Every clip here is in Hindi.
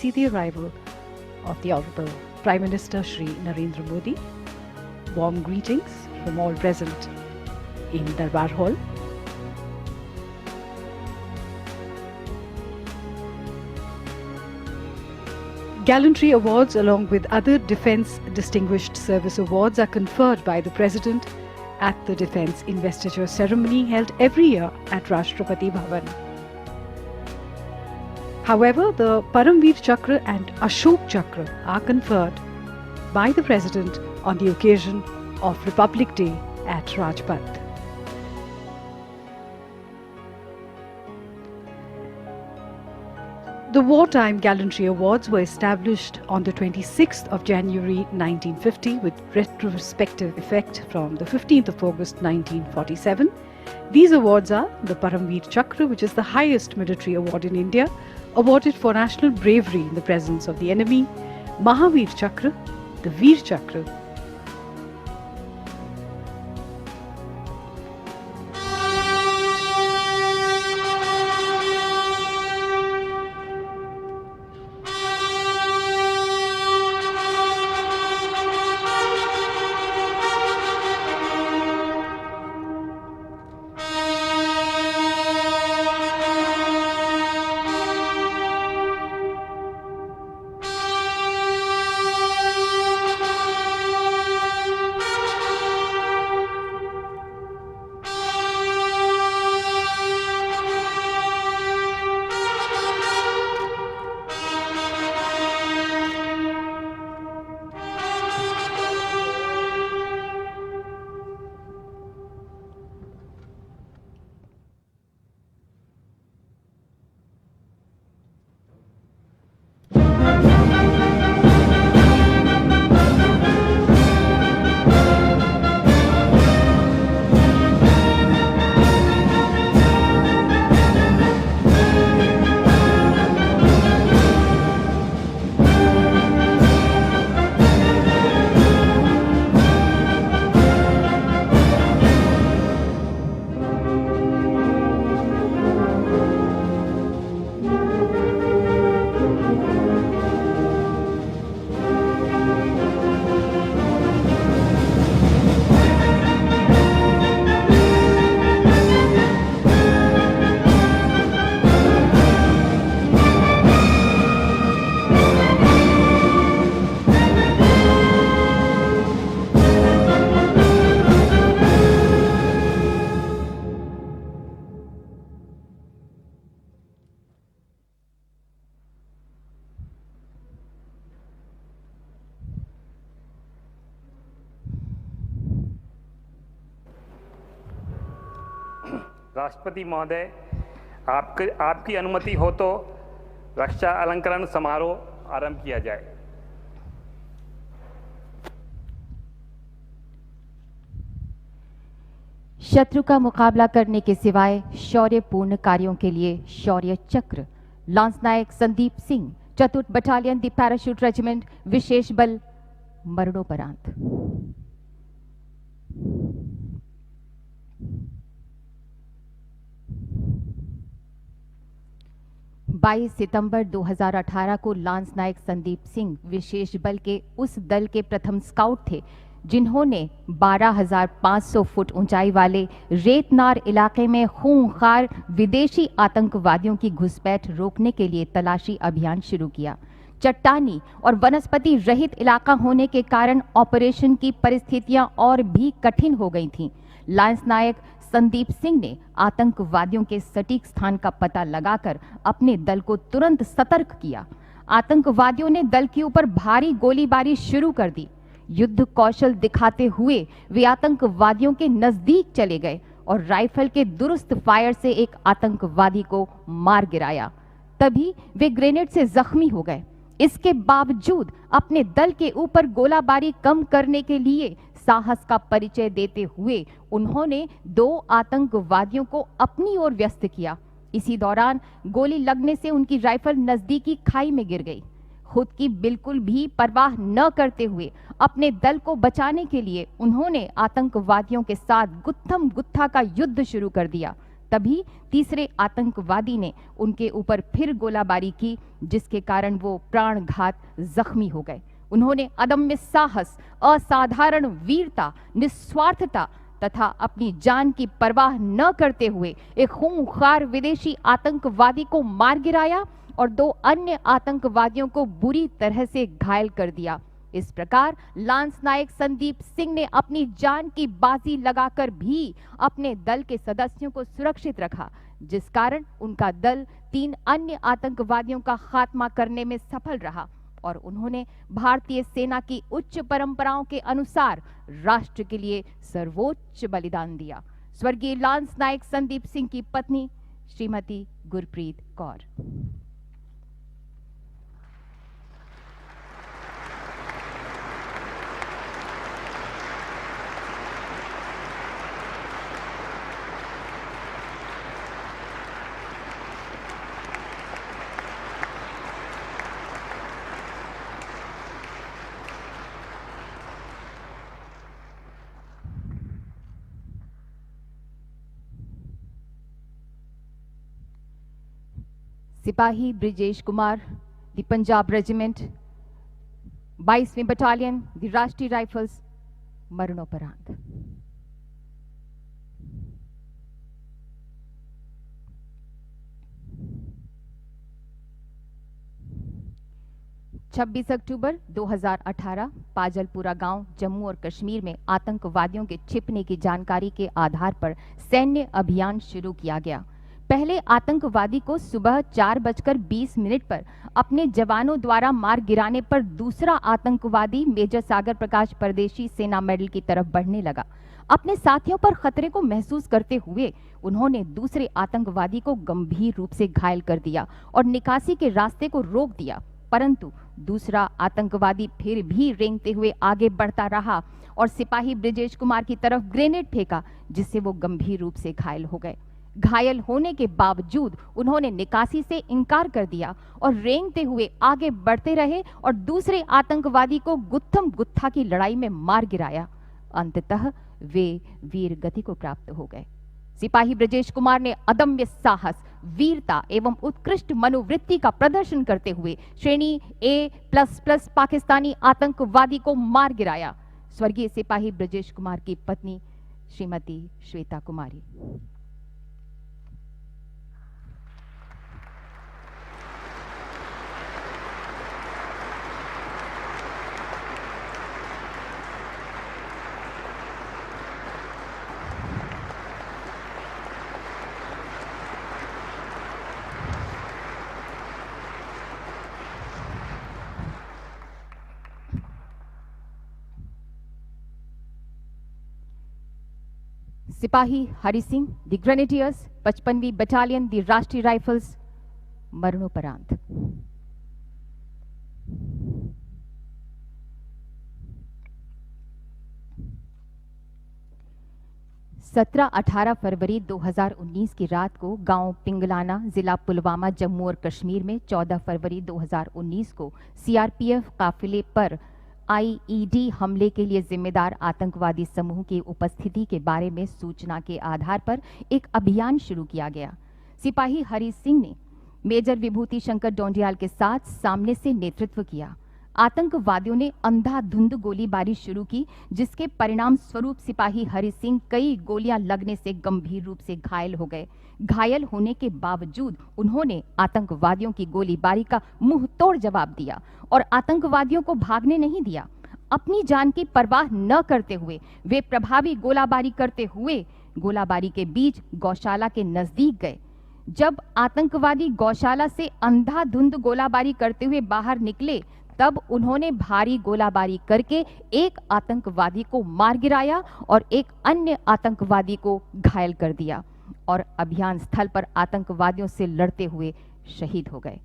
see the arrival of the Honorable Prime Minister Shri Narendra Modi. Warm greetings from all present in Darbar Hall. Gallantry awards along with other Defence Distinguished Service awards are conferred by the President at the Defence Investiture ceremony held every year at Rashtrapati Bhavan. However, the Paramveer Chakra and Ashok Chakra are conferred by the President on the occasion of Republic Day at Rajpath. The Wartime Gallantry Awards were established on the 26th of January 1950 with retrospective effect from the 15th of August 1947. These awards are the Paramveer Chakra, which is the highest military award in India, awarded for national bravery in the presence of the enemy, Mahavir Chakra, the Veer Chakra, राष्ट्रपति महोदय, आपकी अनुमति हो तो रक्षा अलंकरण समारोह आरंभ किया जाए। शत्रु का मुकाबला करने के सिवाय शौर्यपूर्ण कार्यों के लिए शौर्य चक्र लांस नायक संदीप सिंह, चतुर्थ बटालियन द पैराशूट रेजिमेंट, विशेष बल, मरणोपरांत। 22 सितंबर 2018 को लांस नायक संदीप सिंह विशेष बल के उस दल के प्रथम स्काउट थे जिन्होंने 12,500 फुट ऊंचाई वाले रेतनार इलाके में खूंखार विदेशी आतंकवादियों की घुसपैठ रोकने के लिए तलाशी अभियान शुरू किया। चट्टानी और वनस्पति रहित इलाका होने के कारण ऑपरेशन की परिस्थितियां और भी कठिन हो गई थीं। लांस नायक संदीप सिंह ने आतंकवादियों के सटीक स्थान का पता लगाकर अपने दल को तुरंत सतर्क किया। आतंकवादियों ने दल के ऊपर भारी गोलीबारी शुरू कर दी। युद्ध कौशल दिखाते हुए वे आतंकवादियों के नजदीक चले गए और राइफल के दुरुस्त फायर से एक आतंकवादी को मार गिराया। तभी वे ग्रेनेड से जख्मी हो गए। इसके बावजूद अपने दल के ऊपर गोलाबारी कम करने के लिए साहस का परिचय देते हुए उन्होंने 2 आतंकवादियों को अपनी ओर व्यस्त किया। इसी दौरान गोली लगने से उनकी राइफल नजदीकी खाई में गिर गई। खुद की बिल्कुल भी परवाह न करते हुए अपने दल को बचाने के लिए उन्होंने आतंकवादियों के साथ गुत्थम गुत्था का युद्ध शुरू कर दिया। तभी तीसरे आतंकवादी ने उनके ऊपर फिर गोलाबारी की, जिसके कारण वो प्राणघात जख्मी हो गए। उन्होंने अदम्य साहस, असाधारण वीरता, निस्वार्थता तथा अपनी जान की परवाह न करते हुए एक खूंखार विदेशी आतंकवादी को मार गिराया और 2 अन्य आतंकवादियों को बुरी तरह से घायल कर दिया। इस प्रकार लांस नायक संदीप सिंह ने अपनी जान की बाजी लगाकर भी अपने दल के सदस्यों को सुरक्षित रखा, जिस कारण उनका दल 3 अन्य आतंकवादियों का खात्मा करने में सफल रहा और उन्होंने भारतीय सेना की उच्च परंपराओं के अनुसार राष्ट्र के लिए सर्वोच्च बलिदान दिया। स्वर्गीय लांस नायक संदीप सिंह की पत्नी श्रीमती गुरप्रीत कौर। सिपाही ब्रिजेश कुमार, द पंजाब रेजिमेंट, 22वीं बटालियन, द राष्ट्रीय राइफल्स, मरणोपरांत। छब्बीस अक्टूबर 2018 पाजलपुरा गांव, जम्मू और कश्मीर में आतंकवादियों के छिपने की जानकारी के आधार पर सैन्य अभियान शुरू किया गया। पहले आतंकवादी को सुबह 4:20 पर अपने जवानों द्वारा मार गिराने पर दूसरा आतंकवादी मेजर सागर प्रकाश परदेशी सेना मेडल की तरफ बढ़ने लगा। अपने साथियों पर खतरे को महसूस करते हुए उन्होंने दूसरे आतंकवादी को गंभीर रूप से घायल कर दिया और निकासी के रास्ते को रोक दिया, परंतु दूसरा आतंकवादी फिर भी रेंगते हुए आगे बढ़ता रहा और सिपाही ब्रिजेश कुमार की तरफ ग्रेनेड फेंका, जिससे वो गंभीर रूप से घायल हो गए। घायल होने के बावजूद उन्होंने निकासी से इनकार कर दिया और रेंगते हुए आगे बढ़ते रहे और दूसरे आतंकवादी को गुत्थम गुत्था की लड़ाई में मार गिराया। अंततः वे वीर गति को प्राप्त हो गए। सिपाही ब्रजेश कुमार ने अदम्य साहस, वीरता एवं उत्कृष्ट मनोवृत्ति का प्रदर्शन करते हुए श्रेणी A++ पाकिस्तानी आतंकवादी को मार गिराया। स्वर्गीय सिपाही ब्रजेश कुमार की पत्नी श्रीमती श्वेता कुमारी। सिपाही हरि सिंह, द ग्रेनेडियर्स, 55वीं बटालियन, द राष्ट्रीय राइफल्स, मरणोपरांत। सत्रह 18 फरवरी 2019 की रात को गांव पिंगलाना, जिला पुलवामा, जम्मू और कश्मीर में 14 फरवरी 2019 को सीआरपीएफ काफिले पर आईईडी हमले के लिए जिम्मेदार आतंकवादी समूह की उपस्थिति के बारे में सूचना के आधार पर एक अभियान शुरू किया गया। सिपाही हरि सिंह ने मेजर विभूति शंकर डोंडियाल के साथ सामने से नेतृत्व किया। आतंकवादियों ने अंधाधुंध गोलीबारी शुरू की, जिसके परिणाम स्वरूप सिपाही हरि सिंह कई गोलियां लगने से गंभीर रूप से घायल हो गए। घायल होने के बावजूद उन्होंने आतंकवादियों की गोलीबारी का मुंहतोड़ जवाब दिया और आतंकवादियों को भागने नहीं दिया। अपनी जान की परवाह न करते हुए वे प्रभावी गोलाबारी करते हुए गोलाबारी के बीच गौशाला के नजदीक गए। जब आतंकवादी गौशाला से अंधाधुंध गोलाबारी करते हुए बाहर निकले, तब उन्होंने भारी गोलाबारी करके एक आतंकवादी को मार गिराया और एक अन्य आतंकवादी को घायल कर दिया और अभियान स्थल पर आतंकवादियों से लड़ते हुए शहीद हो गए।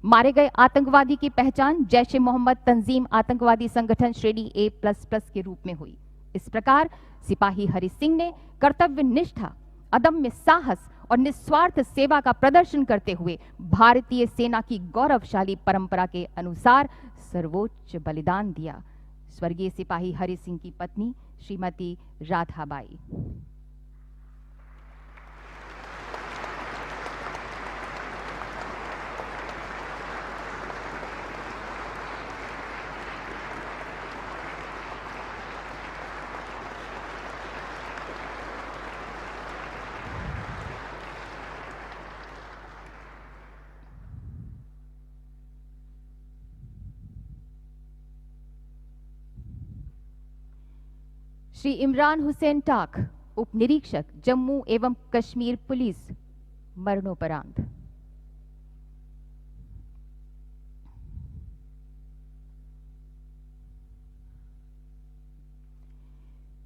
मारे गए आतंकवादी की पहचान जैश-ए मोहम्मद तंजीम आतंकवादी संगठन श्रेणी A++ के रूप में हुई। इस प्रकार सिपाही हरि सिंह ने कर्तव्य निष्ठा, अदम्य साहस और निस्वार्थ सेवा का प्रदर्शन करते हुए भारतीय सेना की गौरवशाली परंपरा के अनुसार सर्वोच्च बलिदान दिया। स्वर्गीय सिपाही हरि सिंह की पत्नी श्रीमती राधाबाई। श्री इमरान हुसैन टाक, उप निरीक्षक जम्मू एवं कश्मीर पुलिस, मरणोपरांत।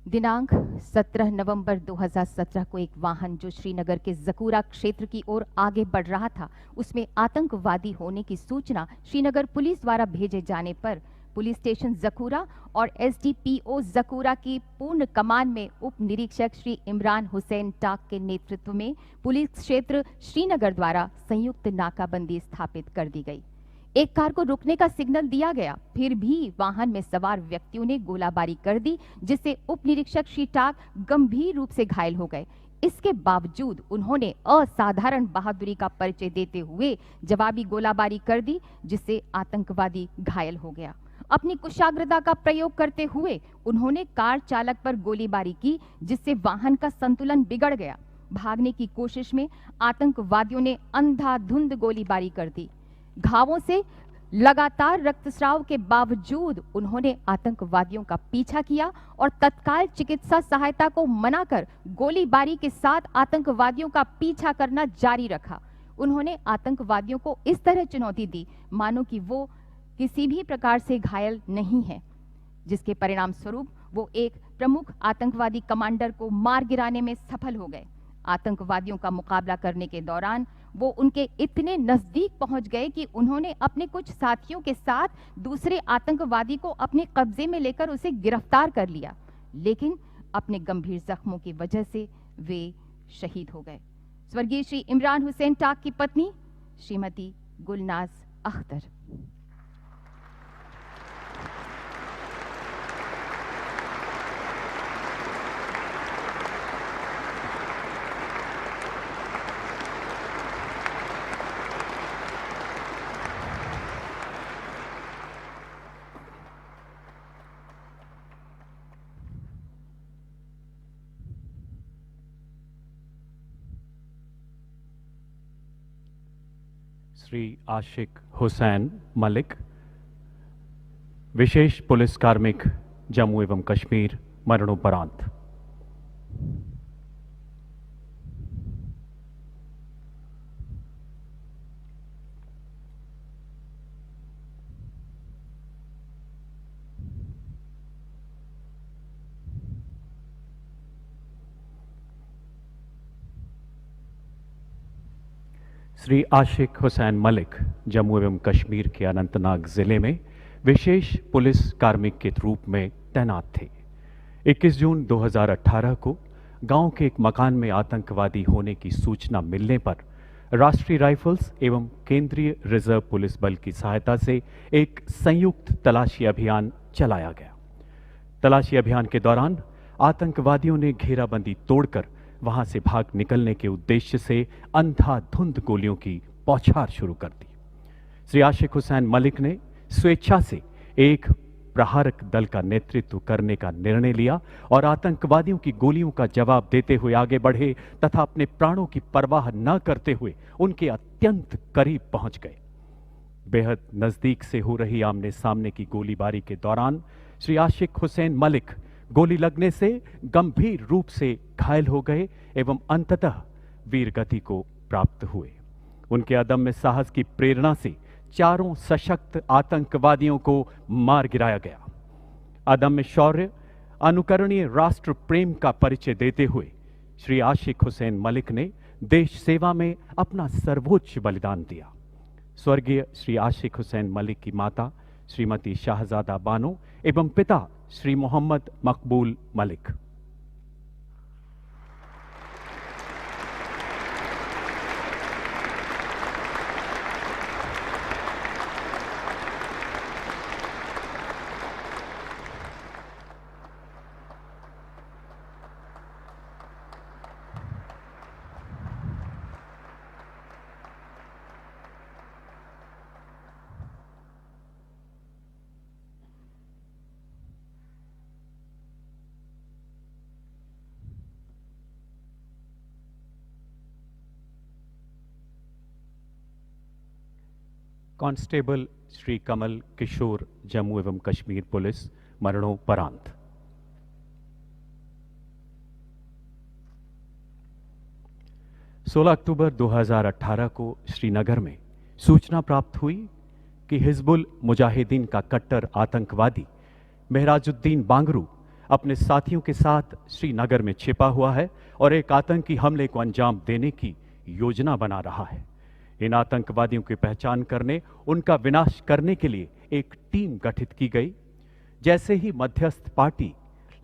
दिनांक 17 नवंबर 2017 को एक वाहन जो श्रीनगर के जकूरा क्षेत्र की ओर आगे बढ़ रहा था, उसमें आतंकवादी होने की सूचना श्रीनगर पुलिस द्वारा भेजे जाने पर पुलिस स्टेशन जकूरा और एसडीपीओ जकूरा की पूर्ण कमान में उप निरीक्षक श्री इमरान हुसैन टाक के नेतृत्व में पुलिस क्षेत्र श्रीनगर द्वारा संयुक्त नाकाबंदी स्थापित कर दी गई। एक कार को रुकने का सिग्नल दिया गया, फिर भी वाहन में सवार व्यक्तियों ने गोलाबारी कर दी, जिससे उप निरीक्षक श्री टाक गंभीर रूप से घायल हो गए। इसके बावजूद उन्होंने असाधारण बहादुरी का परिचय देते हुए जवाबी गोलाबारी कर दी, जिससे आतंकवादी घायल हो गया। अपनी कुशाग्रता का प्रयोग करते हुए उन्होंने कार चालक पर गोलीबारी की, जिससे वाहन का संतुलन बिगड़ गया। भागने की कोशिश में आतंकवादियों ने अंधाधुंध गोलीबारी कर दी। घावों से लगातार रक्तस्राव के बावजूद उन्होंने आतंकवादियों का पीछा किया और तत्काल चिकित्सा सहायता को मनाकर गोलीबारी के साथ आतंकवादियों का पीछा करना जारी रखा। उन्होंने आतंकवादियों को इस तरह चुनौती दी मानो कि वो किसी भी प्रकार से घायल नहीं है, जिसके परिणाम स्वरूप वो एक प्रमुख आतंकवादी कमांडर को मार गिराने में सफल हो गए। आतंकवादियों का मुकाबला करने के दौरान वो उनके इतने नजदीक पहुंच गए कि उन्होंने अपने कुछ साथियों के साथ दूसरे आतंकवादी को अपने कब्जे में लेकर उसे गिरफ्तार कर लिया, लेकिन अपने गंभीर जख्मों की वजह से वे शहीद हो गए। स्वर्गीय श्री इमरान हुसैन टाक की पत्नी श्रीमती गुलनाज अख्तर। श्री आशिक हुसैन मलिक, विशेष पुलिस कार्मिक जम्मू एवं कश्मीर, मरणोपरांत। श्री आशिक हुसैन मलिक जम्मू एवं कश्मीर के अनंतनाग जिले में विशेष पुलिस कार्मिक के रूप में तैनात थे। 21 जून 2018 को गांव के एक मकान में आतंकवादी होने की सूचना मिलने पर राष्ट्रीय राइफल्स एवं केंद्रीय रिजर्व पुलिस बल की सहायता से एक संयुक्त तलाशी अभियान चलाया गया। तलाशी अभियान के दौरान आतंकवादियों ने घेराबंदी तोड़कर वहां से भाग निकलने के उद्देश्य से अंधाधुंध गोलियों की बौछार शुरू कर दी। श्री आशिक हुसैन मलिक ने स्वेच्छा से एक प्रहारक दल का नेतृत्व करने का निर्णय लिया और आतंकवादियों की गोलियों का जवाब देते हुए आगे बढ़े तथा अपने प्राणों की परवाह न करते हुए उनके अत्यंत करीब पहुंच गए। बेहद नजदीक से हो रही आमने सामने की गोलीबारी के दौरान श्री आशिक हुसैन मलिक गोली लगने से गंभीर रूप से घायल हो गए एवं अंततः वीरगति को प्राप्त हुए। उनके अदम्य साहस की प्रेरणा से चारों सशक्त आतंकवादियों को मार गिराया गया। अदम्य शौर्य, अनुकरणीय राष्ट्र प्रेम का परिचय देते हुए श्री आशिक हुसैन मलिक ने देश सेवा में अपना सर्वोच्च बलिदान दिया। स्वर्गीय श्री आशिक हुसैन मलिक की माता श्रीमती शाहजादा बानो एवं पिता श्री मोहम्मद मकबूल मलिक। कांस्टेबल श्री कमल किशोर जम्मू एवं कश्मीर पुलिस, मरणोपरांत। 16 अक्टूबर 2018 को श्रीनगर में सूचना प्राप्त हुई कि हिजबुल मुजाहिदीन का कट्टर आतंकवादी मेहराजुद्दीन बांगरू अपने साथियों के साथ श्रीनगर में छिपा हुआ है और एक आतंकी हमले को अंजाम देने की योजना बना रहा है। इन आतंकवादियों की पहचान करने, उनका विनाश करने के लिए एक टीम गठित की गई। जैसे ही मध्यस्थ पार्टी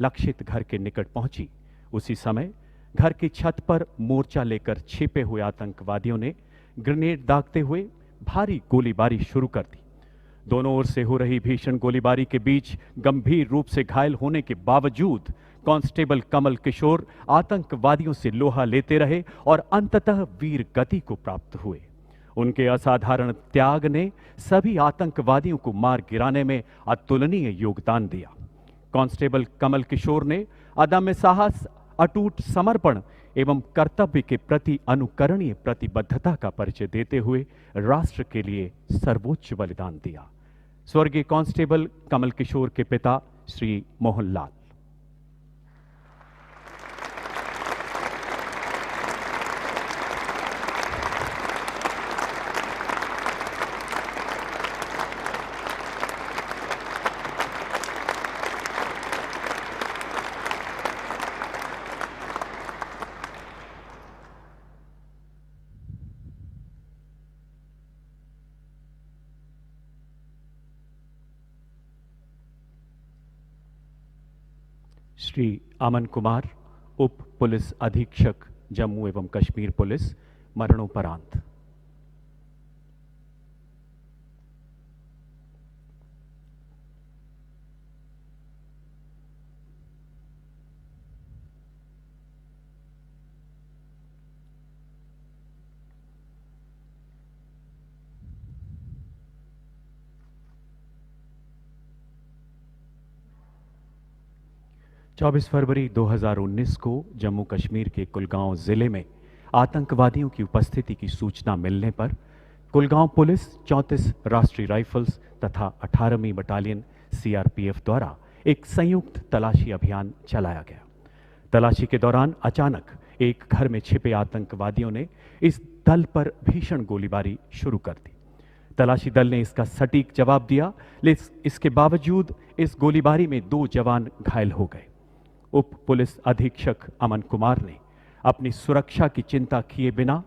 लक्षित घर के निकट पहुंची, उसी समय घर की छत पर मोर्चा लेकर छिपे हुए आतंकवादियों ने ग्रेनेड दागते हुए भारी गोलीबारी शुरू कर दी। दोनों ओर से हो रही भीषण गोलीबारी के बीच गंभीर रूप से घायल होने के बावजूद कांस्टेबल कमल किशोर आतंकवादियों से लोहा लेते रहे और अंततः वीर गति को प्राप्त हुए। उनके असाधारण त्याग ने सभी आतंकवादियों को मार गिराने में अतुलनीय योगदान दिया। कांस्टेबल कमल किशोर ने अदम्य साहस, अटूट समर्पण एवं कर्तव्य के प्रति अनुकरणीय प्रतिबद्धता का परिचय देते हुए राष्ट्र के लिए सर्वोच्च बलिदान दिया। स्वर्गीय कांस्टेबल कमल किशोर के पिता श्री मोहन लाल। श्री अमन कुमार, उप पुलिस अधीक्षक जम्मू एवं कश्मीर पुलिस, मरणोपरांत। चौबीस फरवरी 2019 को जम्मू कश्मीर के कुलगांव जिले में आतंकवादियों की उपस्थिति की सूचना मिलने पर कुलगांव पुलिस, 34 राष्ट्रीय राइफल्स तथा 18वीं बटालियन सीआरपीएफ द्वारा एक संयुक्त तलाशी अभियान चलाया गया। तलाशी के दौरान अचानक एक घर में छिपे आतंकवादियों ने इस दल पर भीषण गोलीबारी शुरू कर दी। तलाशी दल ने इसका सटीक जवाब दिया, लेकिन इसके बावजूद इस गोलीबारी में 2 जवान घायल हो गए। उप पुलिस अधीक्षक अमन कुमार ने अपनी सुरक्षा की चिंता किए बिना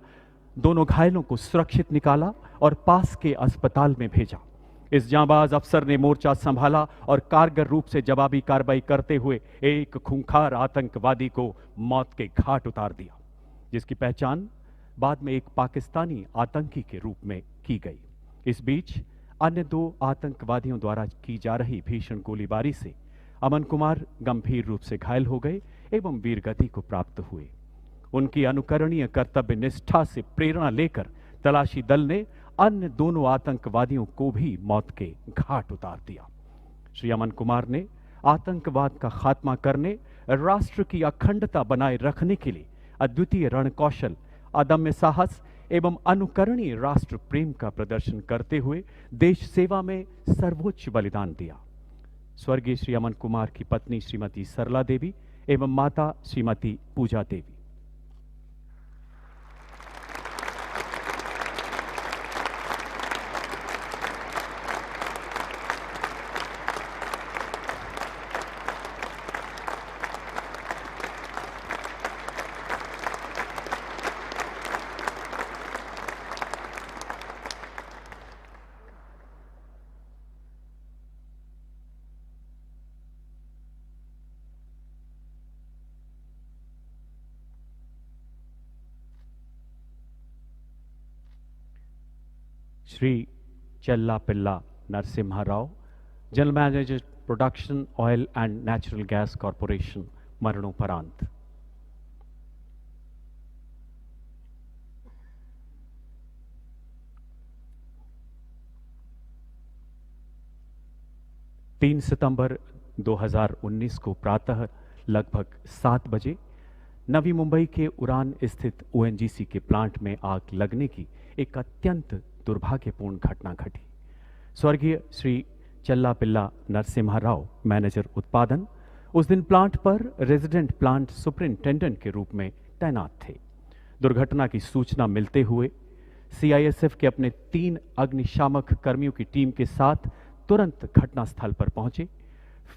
दोनों घायलों को सुरक्षित निकाला और पास के अस्पताल में भेजा। इस जांबाज अफसर ने मोर्चा संभाला और कारगर रूप से जवाबी कार्रवाई करते हुए एक खूंखार आतंकवादी को मौत के घाट उतार दिया, जिसकी पहचान बाद में एक पाकिस्तानी आतंकी के रूप में की गई। इस बीच अन्य 2 आतंकवादियों द्वारा की जा रही भीषण गोलीबारी से अमन कुमार गंभीर रूप से घायल हो गए एवं वीरगति को प्राप्त हुए। उनकी अनुकरणीय कर्तव्य निष्ठा से प्रेरणा लेकर तलाशी दल ने अन्य दोनों आतंकवादियों को भी मौत के घाट उतार दिया। श्री अमन कुमार ने आतंकवाद का खात्मा करने, राष्ट्र की अखंडता बनाए रखने के लिए अद्वितीय रणकौशल, अदम्य साहस एवं अनुकरणीय राष्ट्र प्रेम का प्रदर्शन करते हुए देश सेवा में सर्वोच्च बलिदान दिया। स्वर्गीय श्री अमन कुमार की पत्नी श्रीमती सरला देवी एवं माता Shrimati Puja Devi. Shri Challapilla Narasimha Rao, general manager production oil and natural gas corporation, मरणोपरांत। तीन सितंबर 2019 को प्रातः लगभग 7 बजे नवी मुंबई के उड़ान स्थित ओएनजीसी के प्लांट में आग लगने की एक अत्यंत दुर्भाग्यपूर्ण घटना घटी। स्वर्गीय श्री चल्लापिल्ला नरसिम्हा राव, मैनेजर उत्पादन, उस दिन प्लांट पर रेजिडेंट प्लांट सुपरिंटेंडेंट के रूप में तैनात थे। दुर्घटना की सूचना मिलते हुए सीआईएसएफ के अपने 3 अग्निशामक कर्मियों की टीम के साथ तुरंत घटनास्थल पर पहुंचे।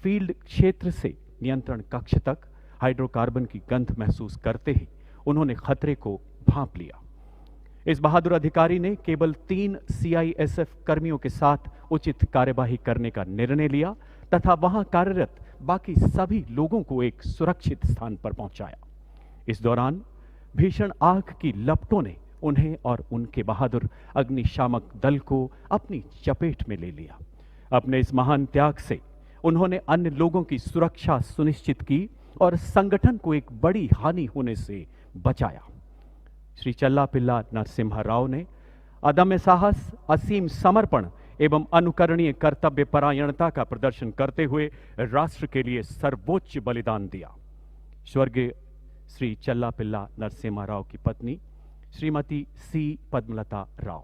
फील्ड क्षेत्र से नियंत्रण कक्ष तक हाइड्रोकार्बन की गंध महसूस करते ही उन्होंने खतरे को भांप लिया। इस बहादुर अधिकारी ने केवल 3 सीआईएसएफ कर्मियों के साथ उचित कार्यवाही करने का निर्णय लिया तथा वहां कार्यरत बाकी सभी लोगों को एक सुरक्षित स्थान पर पहुंचाया। इस दौरान भीषण आग की लपटों ने उन्हें और उनके बहादुर अग्निशामक दल को अपनी चपेट में ले लिया। अपने इस महान त्याग से उन्होंने अन्य लोगों की सुरक्षा सुनिश्चित की और संगठन को एक बड़ी हानि होने से बचाया। श्री चल्लापिल्ला नरसिम्हा राव ने अदम्य साहस, असीम समर्पण एवं अनुकरणीय कर्तव्य परायणता का प्रदर्शन करते हुए राष्ट्र के लिए सर्वोच्च बलिदान दिया। स्वर्गीय श्री चल्लापिल्ला नरसिम्हा राव की पत्नी श्रीमती सी पद्मलता राव।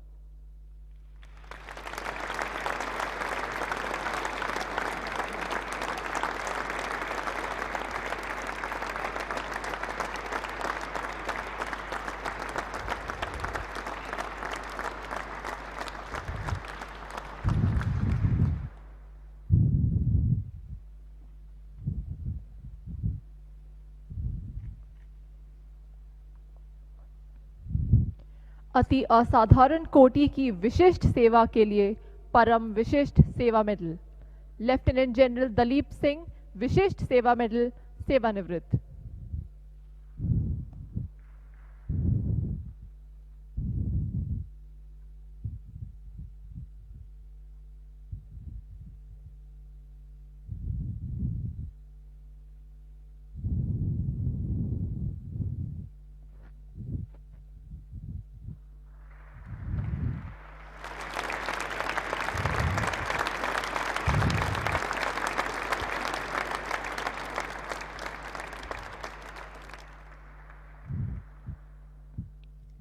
अति असाधारण कोटि की विशिष्ट सेवा के लिए Param Vishisht Seva medal lieutenant general Dalip Singh Vishisht Seva medal सेवानिवृत्त।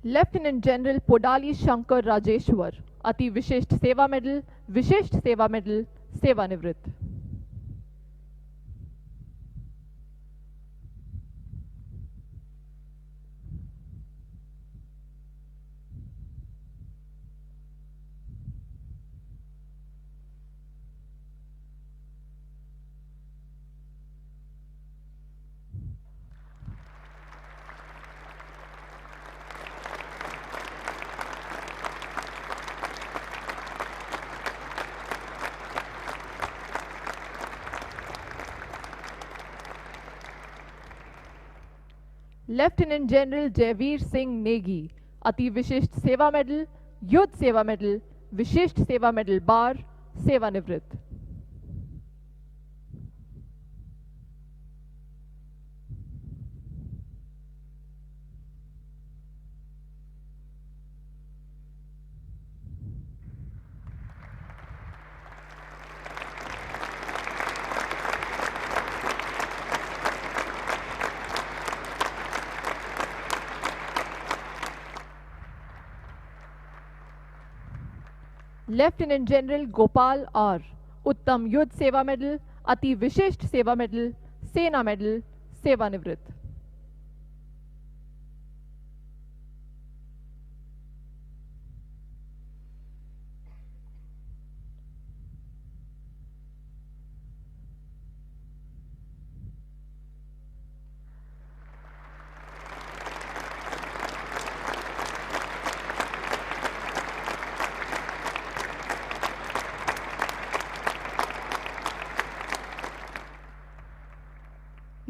Lieutenant general Podali Shankar Rajeshwar Ati Vishisht Seva medal Vishisht Seva medal सेवानिवृत्त। Lieutenant general Jaiveer Singh Negi Ati Vishisht Seva medal युद्ध सेवा मेडल विशिष्ट सेवा मेडल बार सेवानिवृत्त। लेफ्टिनेंट जनरल गोपाल आर उत्तम युद्ध सेवा मेडल अति विशिष्ट सेवा मेडल सेना मेडल सेवानिवृत्त।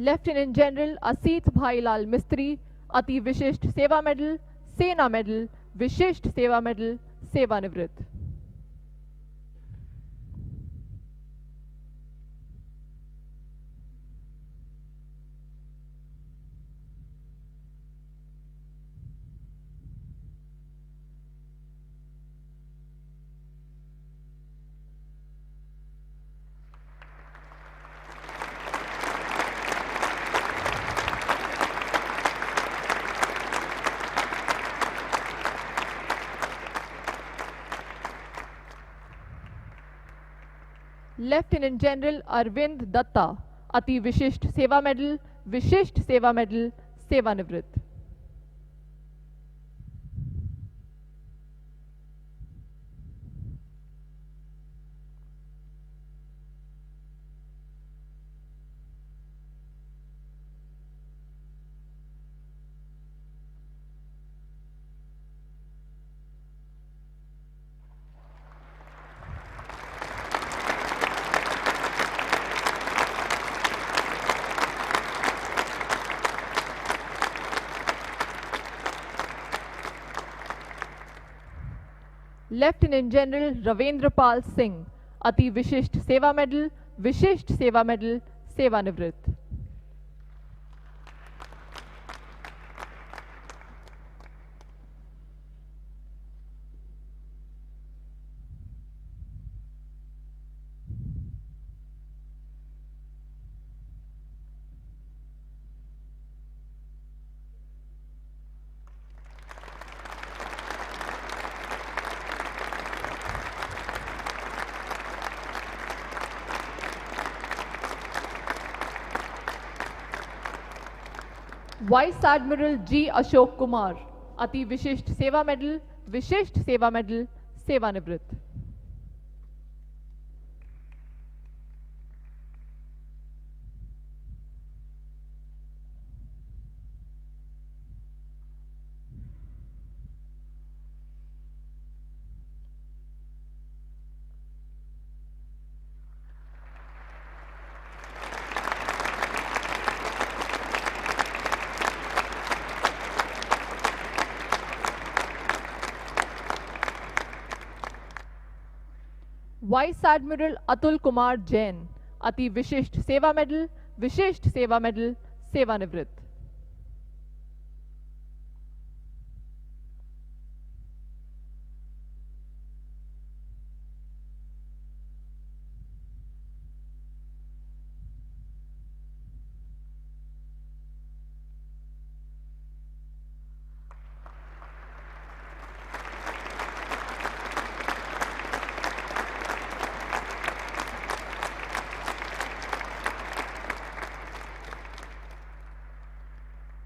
लेफ्टिनेंट जनरल असीत भाईलाल मिस्त्री अति विशिष्ट सेवा मेडल सेना मेडल विशिष्ट सेवा मेडल सेवानिवृत्त। लेफ्टिनेंट जनरल अरविंद दत्ता अति विशिष्ट सेवा मेडल विशिष्ट सेवा मेडल सेवानिवृत्त। लेफ्टिनेंट जनरल रविंद्र पाल सिंह, अति विशिष्ट सेवा मेडल, विशिष्ट सेवा मेडल, सेवानिवृत्त। Vice admiral G Ashok Kumar, अति विशिष्ट सेवा मेडल, विशिष्ट सेवा मेडल, सेवानिवृत्त। वाइस एडमिरल अतुल कुमार जैन, अति विशिष्ट सेवा मेडल, विशिष्ट सेवा मेडल, सेवानिवृत्त।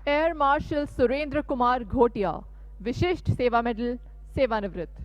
एयर मार्शल सुरेंद्र कुमार घोटिया, विशिष्ट सेवा मेडल, सेवानिवृत्त।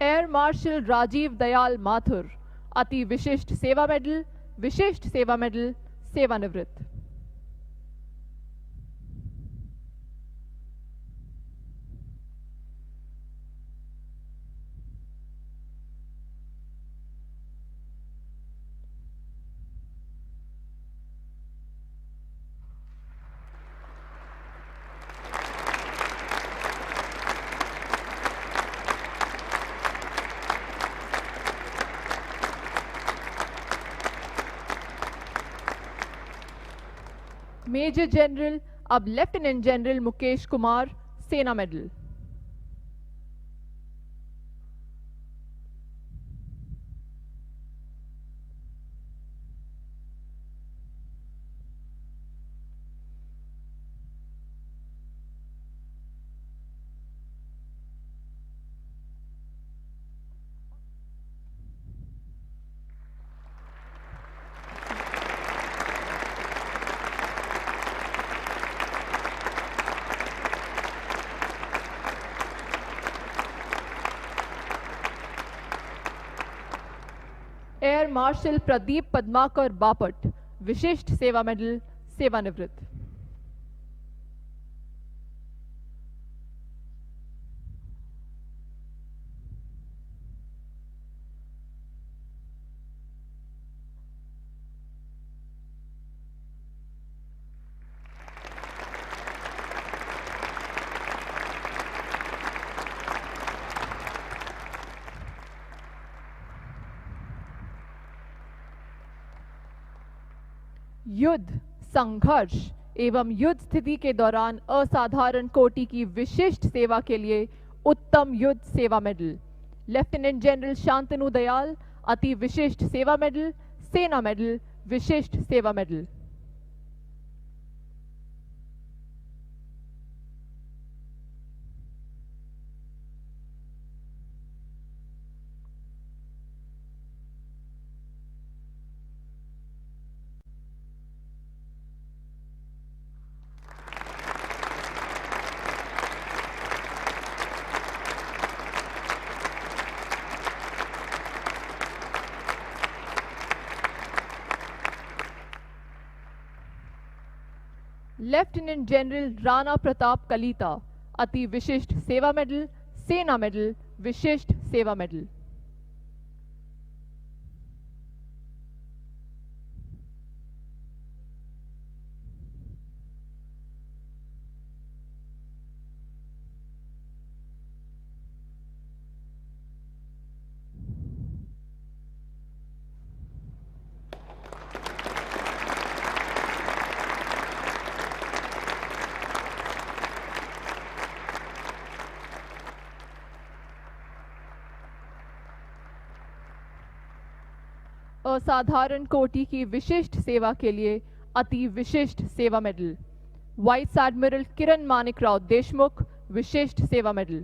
एयर मार्शल राजीव दयाल माथुर, अति विशिष्ट सेवा मेडल, विशिष्ट सेवा मेडल, सेवानिवृत्त। मेजर जनरल अब लेफ्टिनेंट जनरल मुकेश कुमार, सेना medal. Air marshal Pradeep Padmakar Bapat, विशिष्ट सेवा मेडल, सेवानिवृत्त। युद्ध, संघर्ष एवं युद्ध स्थिति के दौरान असाधारण कोटि की विशिष्ट सेवा के लिए उत्तम युद्ध सेवा medal, lieutenant general Shantanu Dayal, अति विशिष्ट सेवा मेडल, सेना medal, Vishisht Seva medal. Lieutenant general Rana Pratap Kalita अति विशिष्ट सेवा मेडल, सेना मेडल, विशिष्ट सेवा मेडल। असाधारण कोटि की विशिष्ट सेवा के लिए अति Vishisht Seva medal, vice admiral किरण मानिकराव देशमुख, विशिष्ट Seva medal.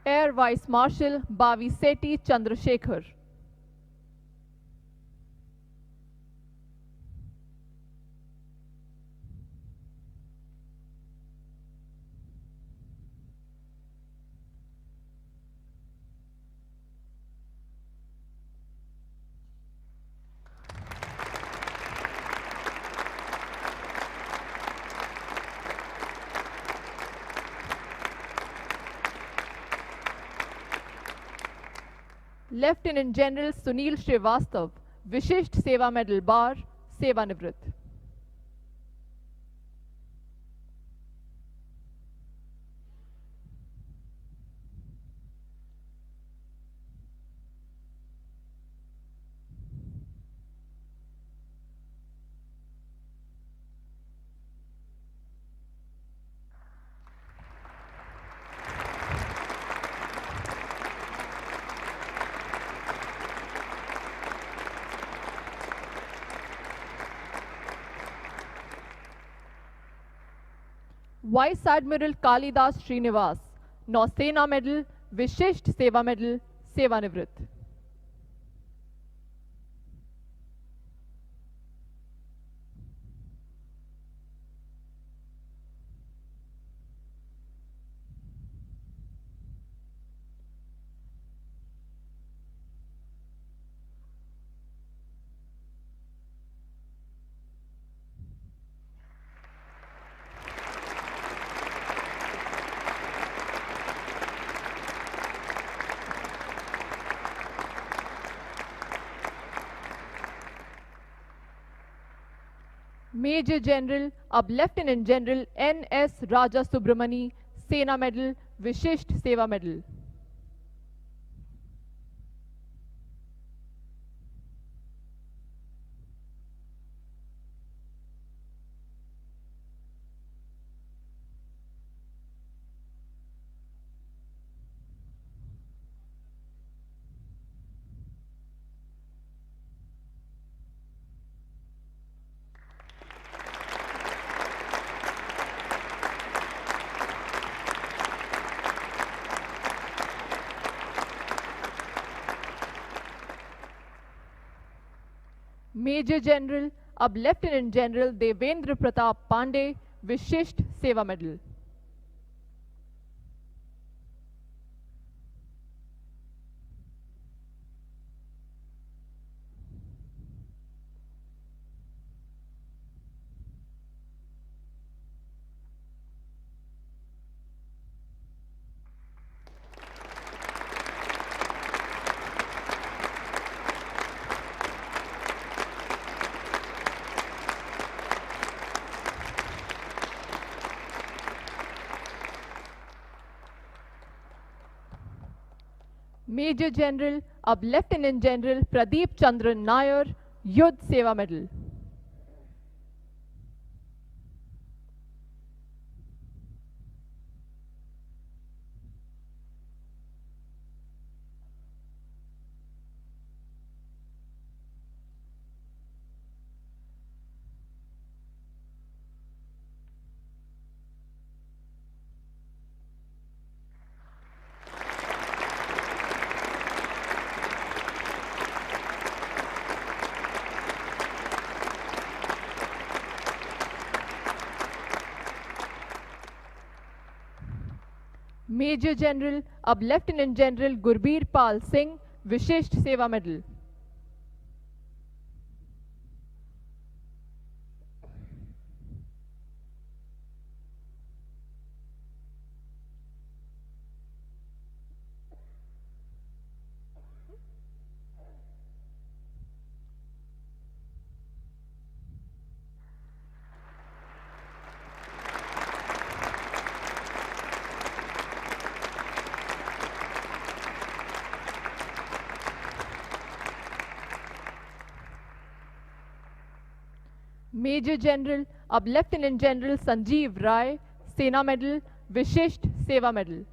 Air vice martial बावी सेठी चंद्रशेखर। लेफ्टिनेंट जनरल सुनील श्रीवास्तव, विशिष्ट सेवा मेडल बार, सेवानिवृत्त। वाइस एडमिरल कालिदास श्रीनिवास, नौसेना मेडल, विशिष्ट सेवा मेडल, सेवानिवृत्त। मेजर जनरल अब लेफ्टिनेंट जनरल एन.एस. राजा सुब्रमणी, सेना medal, Vishisht Seva medal. Major general अब लेफ्टिनेंट जनरल देवेंद्र प्रताप पांडे, विशिष्ट सेवा मेडल। मेजर जनरल अब लेफ्टिनेंट जनरल प्रदीप चंद्र नायर, युद्ध सेवा मेडल। मेजर जनरल अब lieutenant general Gurbir Pal Singh Vishisht Seva medal. Major general अब लेफ्टिनेंट जनरल संजीव राय सेना medal Vishisht Seva medal.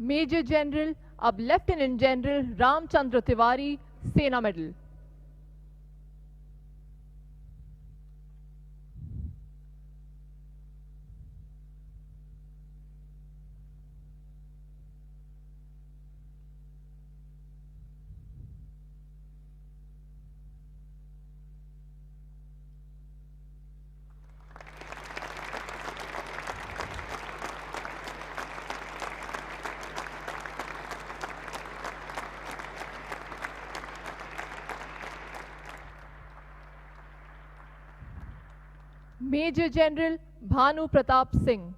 Major general अब लेफ्टिनेंट जनरल रामचंद्र तिवारी सेना medal. Major general Bhanu Pratap Singh.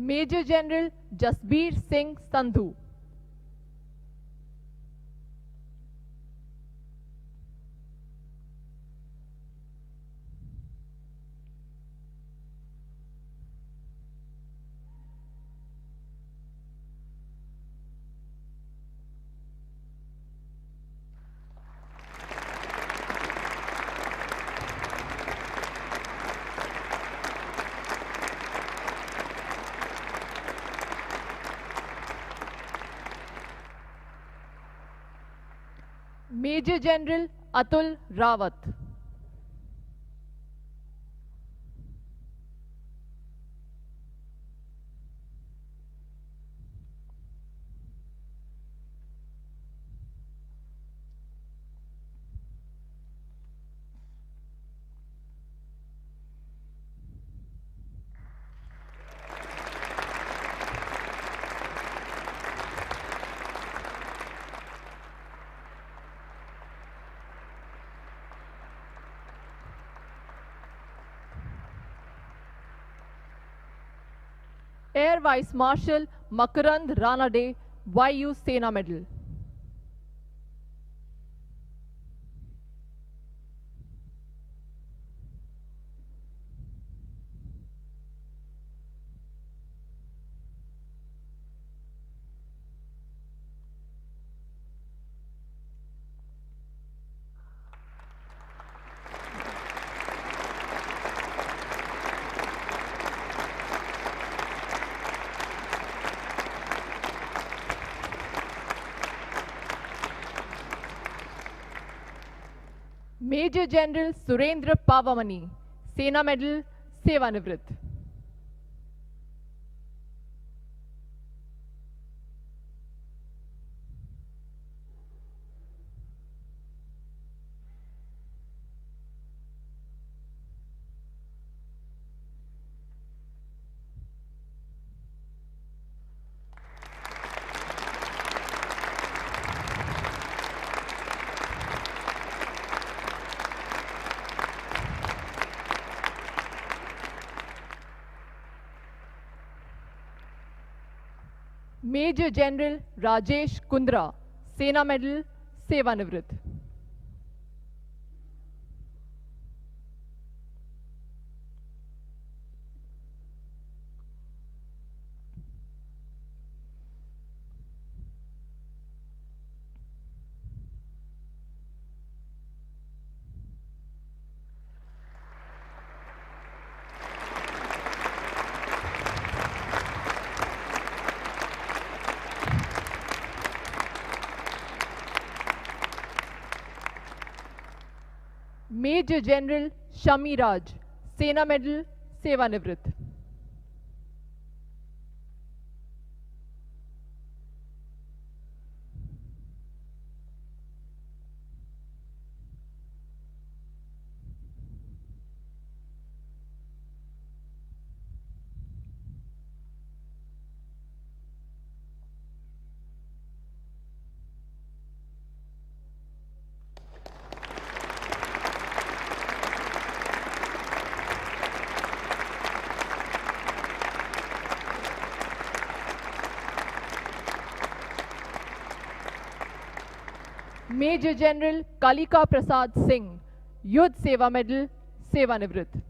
Major general Jasbir Singh Sandhu. Major general Atul Rawat. Air vice marshal Makarand Ranade Vayu Sena medal. Major general Surendra Pavamani Sena medal सेवानिवृत्त। मेजर जनरल राजेश कुंद्रा, सेना मेडल, सेवानिवृत्त। मेजर जनरल शमी राज, सेना मेडल, सेवानिवृत्त। मेजर जनरल कालिका प्रसाद सिंह, युद्ध सेवा मेडल, सेवानिवृत्त।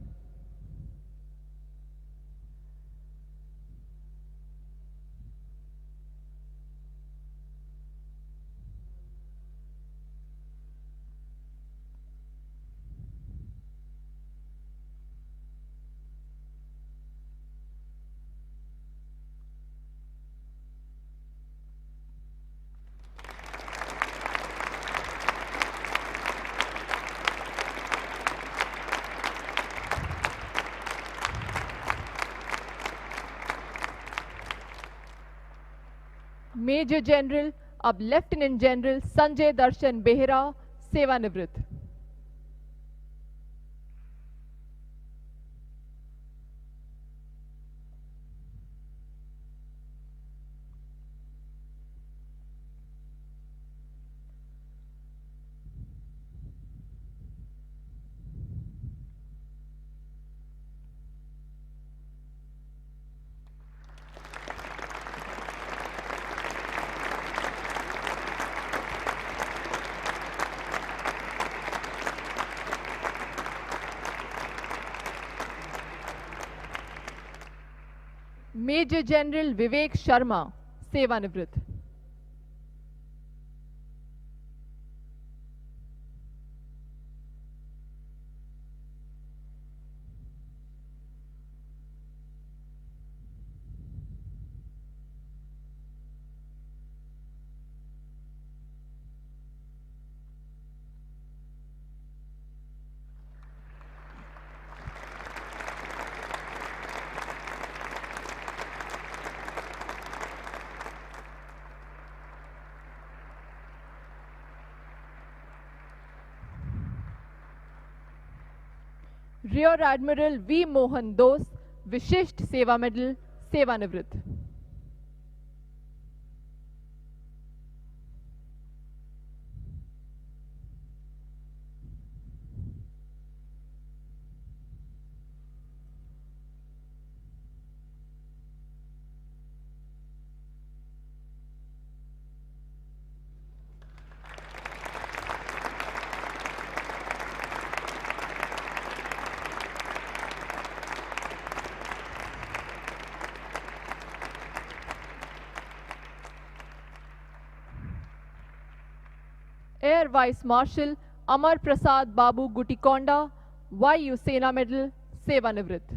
मेजर जनरल अब लेफ्टिनेंट जनरल संजय दर्शन बेहरा, सेवानिवृत्त। मेजर जनरल विवेक शर्मा, सेवानिवृत्त। रियर एडमिरल वी मोहन दोस, विशिष्ट सेवा मेडल, सेवानिवृत्त। एयर वाइस मार्शल अमर प्रसाद बाबू गुटिकोंडा, वायु सेना मेडल, सेवानिवृत्त।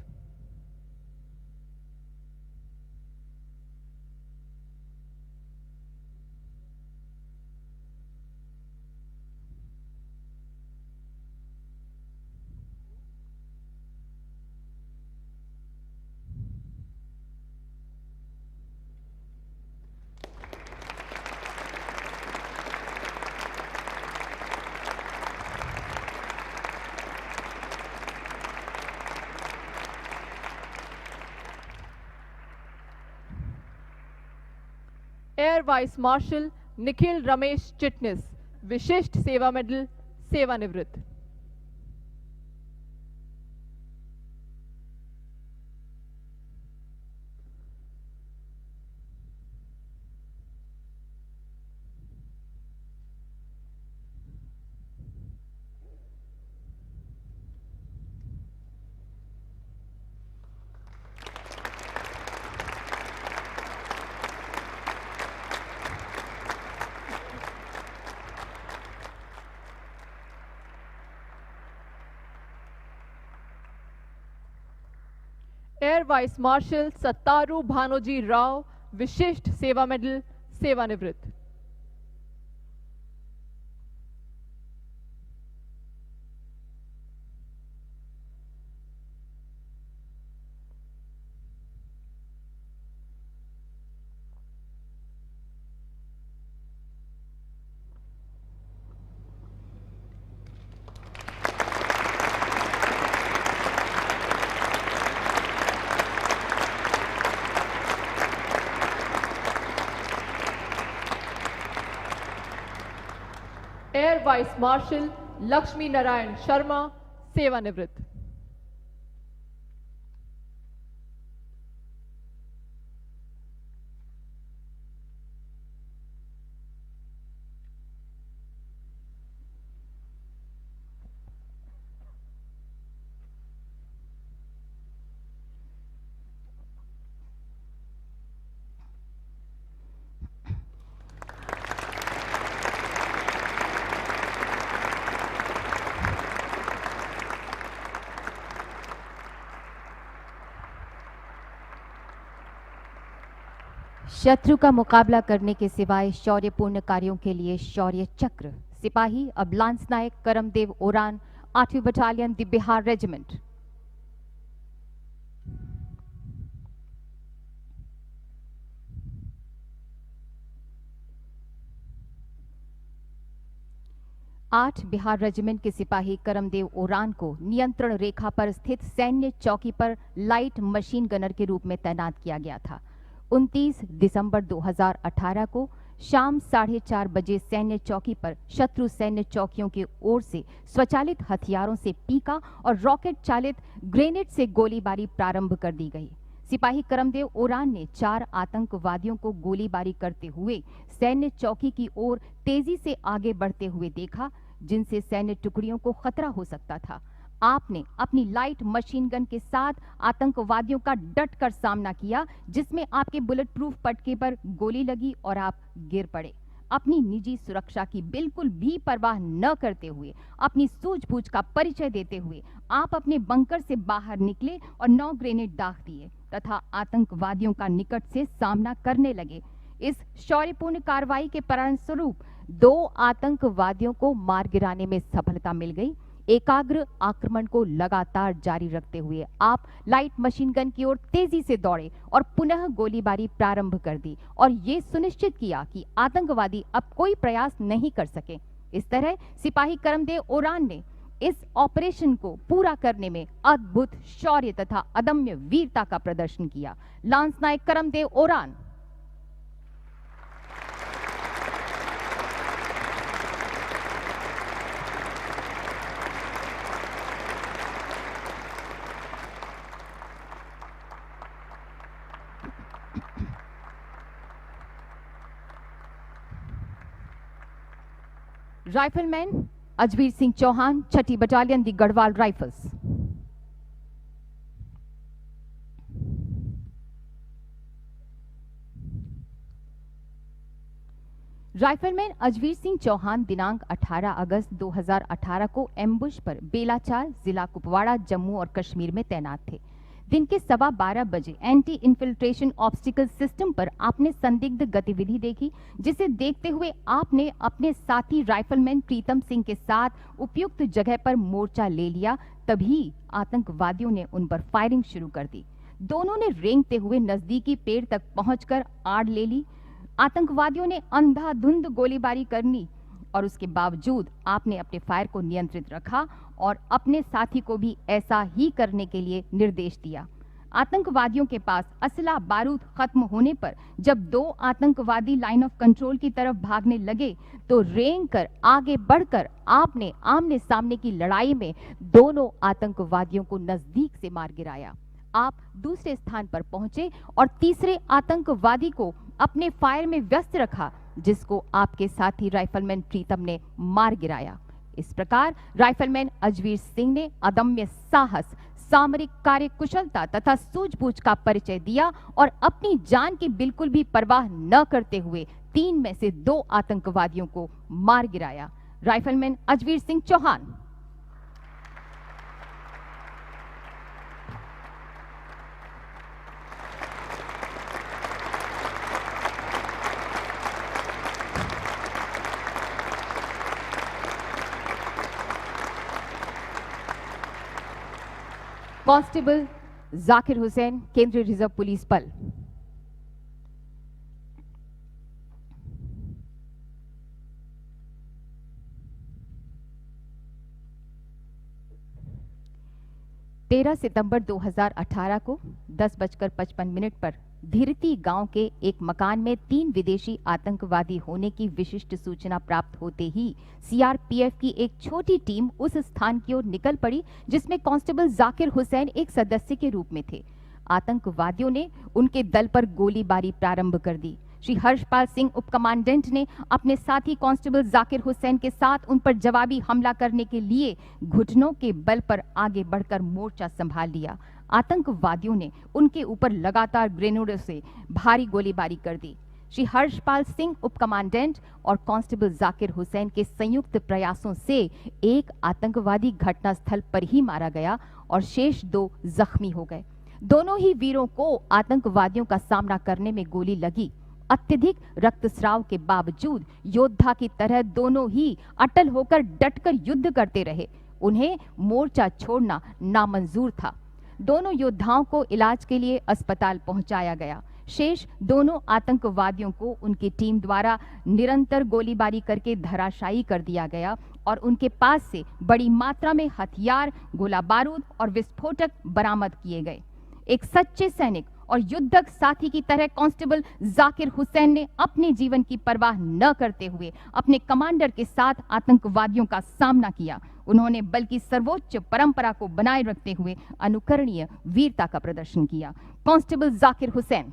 Air vice martial Nikhil Ramesh Chitnis, विशिष्ट सेवा मेडल, सेवानिवृत्त। एयर वाइस मार्शल सत्तारू भानोजी राव, विशिष्ट सेवा मेडल, सेवानिवृत्त। Air vice martial Lakshmi Narayan Sharma, सेवानिवृत्त। शत्रु का मुकाबला करने के सिवाय शौर्यपूर्ण कार्यों के लिए शौर्य चक्र सिपाही अब लांस नायक करमदेव ओरान, 8वीं बटालियन द बिहार रेजिमेंट। आठ बिहार रेजिमेंट के सिपाही करमदेव ओरान को नियंत्रण रेखा पर स्थित सैन्य चौकी पर लाइट मशीन गनर के रूप में तैनात किया गया था। 29 दिसंबर 2018 को शाम 4:30 बजे सैन्य चौकी पर शत्रु सैन्य चौकियों की ओर से स्वचालित हथियारों से पीका और रॉकेट चालित ग्रेनेड से गोलीबारी प्रारंभ कर दी गई। सिपाही करमदेव ओरान ने 4 आतंकवादियों को गोलीबारी करते हुए सैन्य चौकी की ओर तेजी से आगे बढ़ते हुए देखा, जिनसे सैन्य टुकड़ियों को खतरा हो सकता था। आपने अपनी लाइट मशीन गन के साथ आतंकवादियों का डट कर सामना किया, जिसमें आपके बुलेट प्रूफ पटके पर गोली लगी और आप गिर पड़े। अपनी निजी सुरक्षा की बिल्कुल भी परवाह न करते हुए, अपनी सूझबूझ का परिचय देते हुए आप अपने बंकर से बाहर निकले और 9 ग्रेनेड दाग दिए तथा आतंकवादियों का निकट से सामना करने लगे। इस शौर्यपूर्ण कार्रवाई के परिणामस्वरूप 2 आतंकवादियों को मार गिराने में सफलता मिल गई। एकाग्र आक्रमण को लगातार जारी रखते हुए आप लाइट मशीन गन की ओर तेजी से दौड़े और पुनः गोलीबारी प्रारंभ कर दी और ये सुनिश्चित किया कि आतंकवादी अब कोई प्रयास नहीं कर सके। इस तरह सिपाही करमदेव ओरान ने इस ऑपरेशन को पूरा करने में अद्भुत शौर्य तथा अदम्य वीरता का प्रदर्शन किया। लांस नायक करमदेव ओरान। राइफलमैन अजवीर सिंह चौहान, 6ठी battalion the Garhwal rifles. Rifleman Ajveer Singh Chauhan दिनांक 18 अगस्त 2018 को एम्बुश पर बेलाचार, जिला कुपवाड़ा, जम्मू और कश्मीर में तैनात थे। दिन के 12:15 बजे एंटी इन्फिल्ट्रेशन ऑब्स्टिकल सिस्टम पर आपने संदिग्ध गतिविधि देखी, जिसे देखते हुए आपने अपने साथी राइफलमैन प्रीतम सिंह के साथ उपयुक्त जगह पर मोर्चा ले लिया। तभी आतंकवादियों ने उन पर फायरिंग शुरू कर दी। दोनों ने रेंगते हुए नजदीकी पेड़ तक पहुंचकर आड़ ले ली। आतंकवादियों ने अंधाधुंध गोलीबारी करनी और उसके बावजूद आपने अपने फायर को नियंत्रित रखा और अपने साथी को भी ऐसा ही करने के लिए निर्देश दिया। आतंकवादियों के पास असला बारूद खत्म होने पर जब 2 आतंकवादी लाइन ऑफ कंट्रोल की तरफ भागने लगे तो रेंग कर आगे बढ़कर आपने आमने सामने की लड़ाई में दोनों आतंकवादियों को नजदीक से मार गिराया। आप दूसरे स्थान पर पहुंचे और तीसरे आतंकवादी को अपने फायर में व्यस्त रखा, जिसको आपके साथी राइफलमैन प्रीतम ने मार गिराया। इस प्रकार राइफलमैन अजवीर सिंह ने अदम्य साहस, सामरिक कार्य कुशलता तथा सूझबूझ का परिचय दिया और अपनी जान की बिल्कुल भी परवाह न करते हुए 3 में से 2 आतंकवादियों को मार गिराया। राइफलमैन अजवीर सिंह चौहान। कांस्टेबल जाकिर हुसैन, केंद्रीय रिजर्व पुलिस बल। तेरह सितंबर 2018 को 10:55 पर धीरती गांव के एक मकान में 3 विदेशी आतंकवादी होने की विशिष्ट सूचना प्राप्त होते ही सीआरपीएफ की एक छोटी टीम उस स्थान की ओर निकल पड़ी, जिसमें कांस्टेबल जाकिर हुसैन एक सदस्य के रूप में थे। आतंकवादियों ने उनके दल पर गोलीबारी प्रारंभ कर दी। श्री हर्षपाल सिंह उप कमांडेंट ने अपने साथी कांस्टेबल जाकिर हुसैन के साथ उन पर जवाबी हमला करने के लिए घुटनों के बल पर आगे बढ़कर मोर्चा संभाल लिया। आतंकवादियों ने उनके ऊपर लगातार ग्रेनेडों से भारी गोलीबारी कर दी। श्री हर्षपाल सिंह उप कमांडेंट और कांस्टेबल जाकिर हुसैन के संयुक्त प्रयासों से एक आतंकवादी घटनास्थल पर ही मारा गया और शेष 2 जख्मी हो गए। दोनों ही वीरों को आतंकवादियों का सामना करने में गोली लगी। अत्यधिक रक्तस्राव के बावजूद योद्धा की तरह दोनों ही अटल होकर डटकर युद्ध करते रहे। उन्हें मोर्चा छोड़ना नामंजूर था। दोनों योद्धाओं को इलाज के लिए अस्पताल पहुंचाया गया। शेष दोनों आतंकवादियों को उनकी टीम द्वारा निरंतर गोलीबारी करके धराशायी कर दिया गया और उनके पास से बड़ी मात्रा में हथियार, गोला बारूद और विस्फोटक बरामद किए गए। एक सच्चे सैनिक और युद्धक साथी की तरह कांस्टेबल जाकिर हुसैन ने अपने जीवन की परवाह न करते हुए अपने कमांडर के साथ आतंकवादियों का सामना किया। उन्होंने बल्कि सर्वोच्च परंपरा को बनाए रखते हुए अनुकरणीय वीरता का प्रदर्शन किया। Constable Zakir Hussain.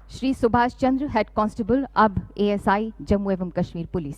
Shri Subhash Chandra, head constable, अब एएसआई, जम्मू एवं कश्मीर पुलिस।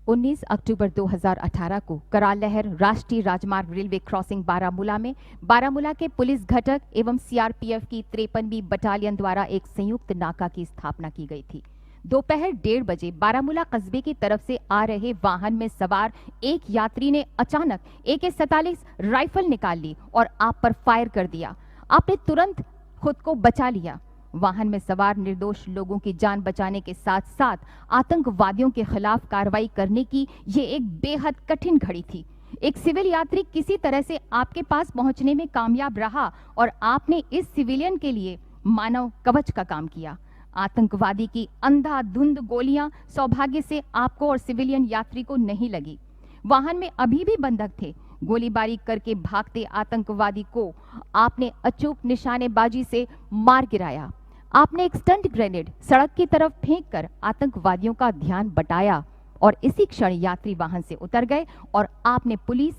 उन्नीस अक्टूबर 2018 को कराल लहर राष्ट्रीय राजमार्ग रेलवे क्रॉसिंग बारामूला में बारामूला के पुलिस घटक एवं सीआरपीएफ की 53वीं बटालियन द्वारा एक संयुक्त नाका की स्थापना की गई थी। दोपहर 1:30 बजे बारामूला कस्बे की तरफ से आ रहे वाहन में सवार एक यात्री ने अचानक AK-47 राइफल निकाल ली और आप पर फायर कर दिया। आपने तुरंत खुद को बचा लिया। वाहन में सवार निर्दोष लोगों की जान बचाने के साथ साथ आतंकवादियों के खिलाफ कार्रवाई करने की ये एक बेहद कठिन घड़ी थी। एक सिविल यात्री किसी तरह से आपके पास पहुंचने में कामयाब रहा और आपने इस सिविलियन के लिए मानव कवच का काम किया। आतंकवादी की अंधाधुंध गोलियां सौभाग्य से आपको और सिविलियन यात्री को नहीं लगी। वाहन में अभी भी बंधक थे। गोलीबारी करके भागते आतंकवादी को आपने अचूक निशानेबाजी से मार गिराया। आपने एक स्टंट ग्रेनेड सड़क की तरफ फेंककर आतंकवादियों का ध्यान बटाया और इसी क्षण यात्री वाहन से उतर गए और आपने पुलिस,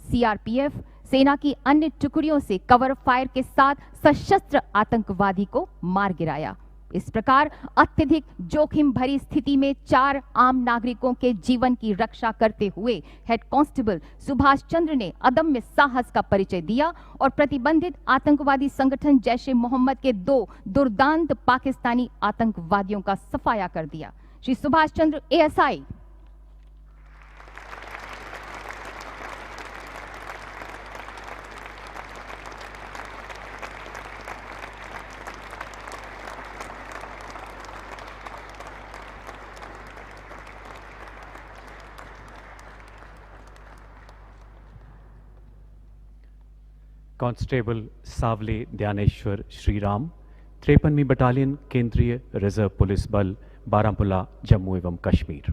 सीआरपीएफ, सेना की अन्य टुकड़ियों से कवर फायर के साथ सशस्त्र आतंकवादी को मार गिराया। इस प्रकार अत्यधिक जोखिम भरी स्थिति में 4 आम नागरिकों के जीवन की रक्षा करते हुए हेड कांस्टेबल सुभाष चंद्र ने अदम्य साहस का परिचय दिया और प्रतिबंधित आतंकवादी संगठन जैश ए मोहम्मद के 2 दुर्दांत पाकिस्तानी आतंकवादियों का सफाया कर दिया। Shri Subhash Chandra, ASI. Constable सावले Dhyaneshwar Shriram, 53वीं battalion, केंद्रीय रिजर्व पुलिस बल, बारामूला, जम्मू एवं कश्मीर।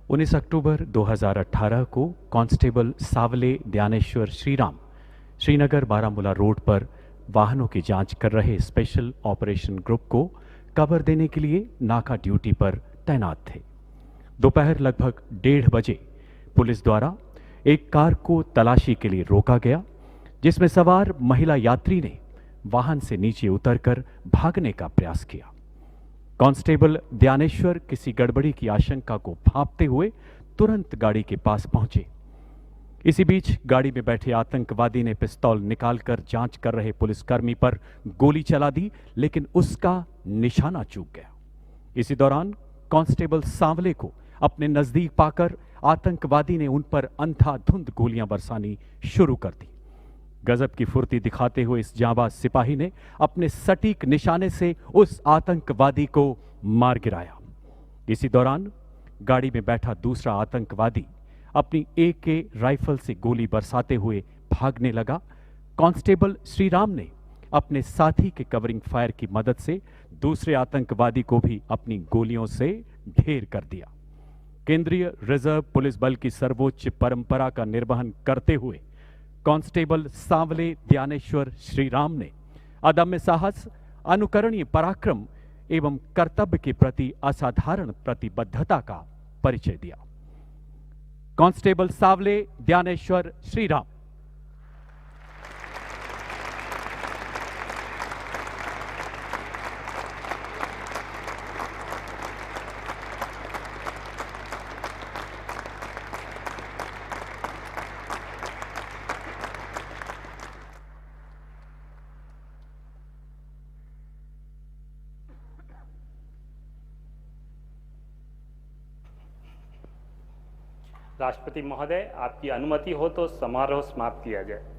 19 अक्टूबर 2018 को कांस्टेबल सावले ध्यानेश्वर श्रीराम श्रीनगर बारामूला रोड पर वाहनों की जांच कर रहे स्पेशल ऑपरेशन ग्रुप को कवर देने के लिए नाका ड्यूटी पर तैनात थे। दोपहर लगभग 1:30 बजे पुलिस द्वारा एक कार को तलाशी के लिए रोका गया, जिसमें सवार महिला यात्री ने वाहन से नीचे उतरकर भागने का प्रयास किया। कांस्टेबल ध्यानेश्वर किसी गड़बड़ी की आशंका को भांपते हुए तुरंत गाड़ी के पास पहुंचे। इसी बीच गाड़ी में बैठे आतंकवादी ने पिस्तौल निकालकर जांच कर रहे पुलिसकर्मी पर गोली चला दी, लेकिन उसका निशाना चूक गया। इसी दौरान कांस्टेबल सांवले को अपने नजदीक पाकर आतंकवादी ने उन पर अंधाधुंध गोलियां बरसानी शुरू कर दी। गजब की फुर्ती दिखाते हुए इस जांबाज सिपाही ने अपने सटीक निशाने से उस आतंकवादी को मार गिराया। इसी दौरान गाड़ी में बैठा दूसरा आतंकवादी अपनी AK राइफल से गोली बरसाते हुए भागने लगा। कांस्टेबल श्रीराम ने अपने साथी के कवरिंग फायर की मदद से दूसरे आतंकवादी को भी अपनी गोलियों से ढेर कर दिया। केंद्रीय रिजर्व पुलिस बल की सर्वोच्च परंपरा का निर्वहन करते हुए कांस्टेबल सांवले ज्ञानेश्वर श्रीराम ने अदम्य साहस, अनुकरणीय पराक्रम एवं कर्तव्य के प्रति असाधारण प्रतिबद्धता का परिचय दिया। कांस्टेबल सांवले ज्ञानेश्वर श्रीराम। राष्ट्रपति महोदय, आपकी अनुमति हो तो समारोह समाप्त किया जाए।